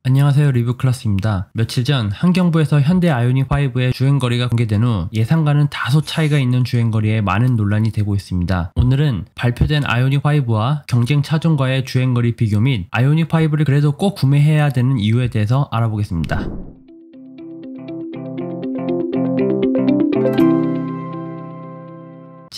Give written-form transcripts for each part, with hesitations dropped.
안녕하세요, 리뷰클라스입니다. 며칠 전 환경부에서 현대 아이오닉5의 주행거리가 공개된 후 예상과는 다소 차이가 있는 주행거리에 많은 논란이 되고 있습니다. 오늘은 발표된 아이오닉5와 경쟁 차종과의 주행거리 비교 및 아이오닉5를 그래도 꼭 구매해야 되는 이유에 대해서 알아보겠습니다.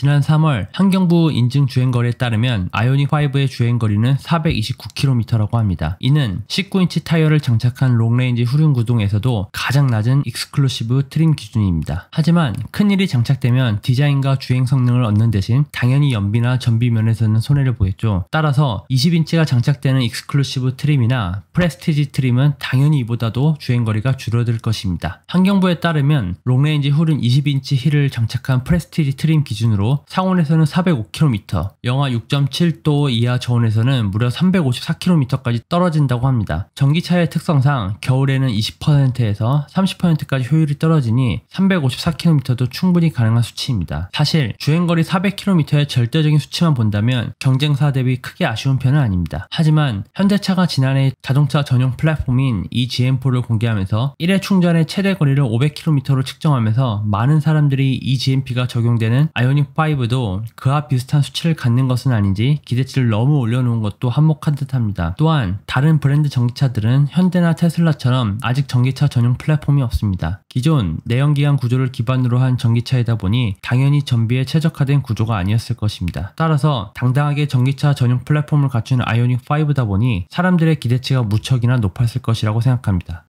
지난 3월 환경부 인증 주행거리에 따르면 아이오닉5의 주행거리는 429km라고 합니다. 이는 19인치 타이어를 장착한 롱레인지 후륜구동에서도 가장 낮은 익스클루시브 트림 기준입니다. 하지만 큰일이 장착되면 디자인과 주행 성능을 얻는 대신 당연히 연비나 전비 면에서는 손해를 보겠죠. 따라서 20인치가 장착되는 익스클루시브 트림이나 프레스티지 트림은 당연히 이보다도 주행거리가 줄어들 것입니다. 환경부에 따르면 롱레인지 후륜 20인치 휠을 장착한 프레스티지 트림 기준으로 상온에서는 405km, 영하 6.7도 이하 저온에서는 무려 354km까지 떨어진다고 합니다. 전기차의 특성상 겨울에는 20%에서 30%까지 효율이 떨어지니 354km도 충분히 가능한 수치입니다. 사실 주행거리 400km의 절대적인 수치만 본다면 경쟁사 대비 크게 아쉬운 편은 아닙니다. 하지만 현대차가 지난해 자동차 전용 플랫폼인 eGM4를 공개하면서 1회 충전의 최대 거리를 500km로 측정하면서 많은 사람들이 eGMP가 적용되는 아이오닉5도 그와 비슷한 수치를 갖는 것은 아닌지 기대치를 너무 올려놓은 것도 한몫한 듯합니다. 또한 다른 브랜드 전기차들은 현대나 테슬라처럼 아직 전기차 전용 플랫폼이 없습니다. 기존 내연기관 구조를 기반으로 한 전기차이다 보니 당연히 전비에 최적화된 구조가 아니었을 것입니다. 따라서 당당하게 전기차 전용 플랫폼을 갖춘 아이오닉5다 보니 사람들의 기대치가 무척이나 높았을 것이라고 생각합니다.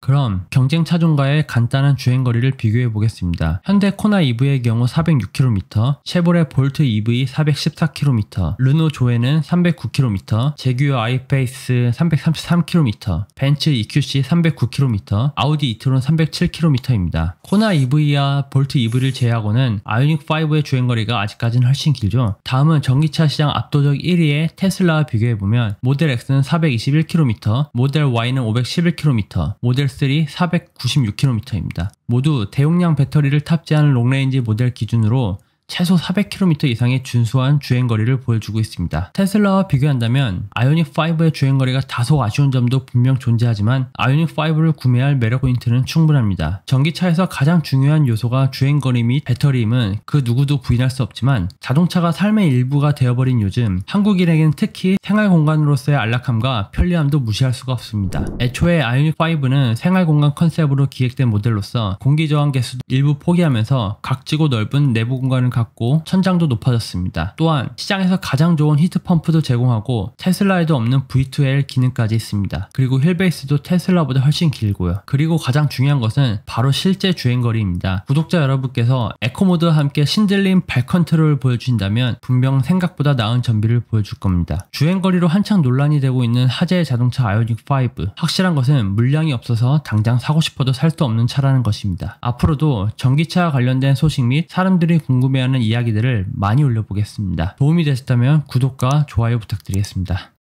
그럼 경쟁 차종과의 간단한 주행거리를 비교해 보겠습니다. 현대 코나 EV의 경우 406km, 쉐보레 볼트 EV 414km, 르노 조에는 309km, 제규어 아이페이스 333km, 벤츠 EQC 309km, 아우디 이트론 307km입니다. 코나 EV와 볼트 EV를 제외하고는 아이오닉5의 주행거리가 아직까지는 훨씬 길죠. 다음은 전기차 시장 압도적 1위의 테슬라와 비교해보면 모델 X는 421km, 모델 Y는 511km, 모델 3 496km입니다. 모두 대용량 배터리를 탑재한 롱레인지 모델 기준으로 최소 400km 이상의 준수한 주행거리를 보여주고 있습니다. 테슬라와 비교한다면 아이오닉5의 주행거리가 다소 아쉬운 점도 분명 존재하지만 아이오닉5를 구매할 매력 포인트는 충분합니다. 전기차에서 가장 중요한 요소가 주행거리 및 배터리임은 그 누구도 부인할 수 없지만 자동차가 삶의 일부가 되어버린 요즘 한국인에게는 특히 생활공간으로서의 안락함과 편리함도 무시할 수가 없습니다. 애초에 아이오닉5는 생활공간 컨셉으로 기획된 모델로서 공기저항 개수도 일부 포기하면서 각지고 넓은 내부 공간을 갖고 천장도 높아졌습니다. 또한 시장에서 가장 좋은 히트펌프도 제공하고 테슬라에도 없는 V2L 기능까지 있습니다. 그리고 휠베이스도 테슬라보다 훨씬 길고요. 그리고 가장 중요한 것은 바로 실제 주행거리입니다. 구독자 여러분께서 에코모드와 함께 신들린 발 컨트롤을 보여주신다면 분명 생각보다 나은 전비를 보여줄 겁니다. 주행거리로 한창 논란이 되고 있는 화제의 자동차 아이오닉5. 확실한 것은 물량이 없어서 당장 사고 싶어도 살 수 없는 차라는 것입니다. 앞으로도 전기차와 관련된 소식 및 사람들이 궁금해하는 이야기들을 많이 올려보겠습니다. 도움이 되셨다면 구독과 좋아요 부탁드리겠습니다.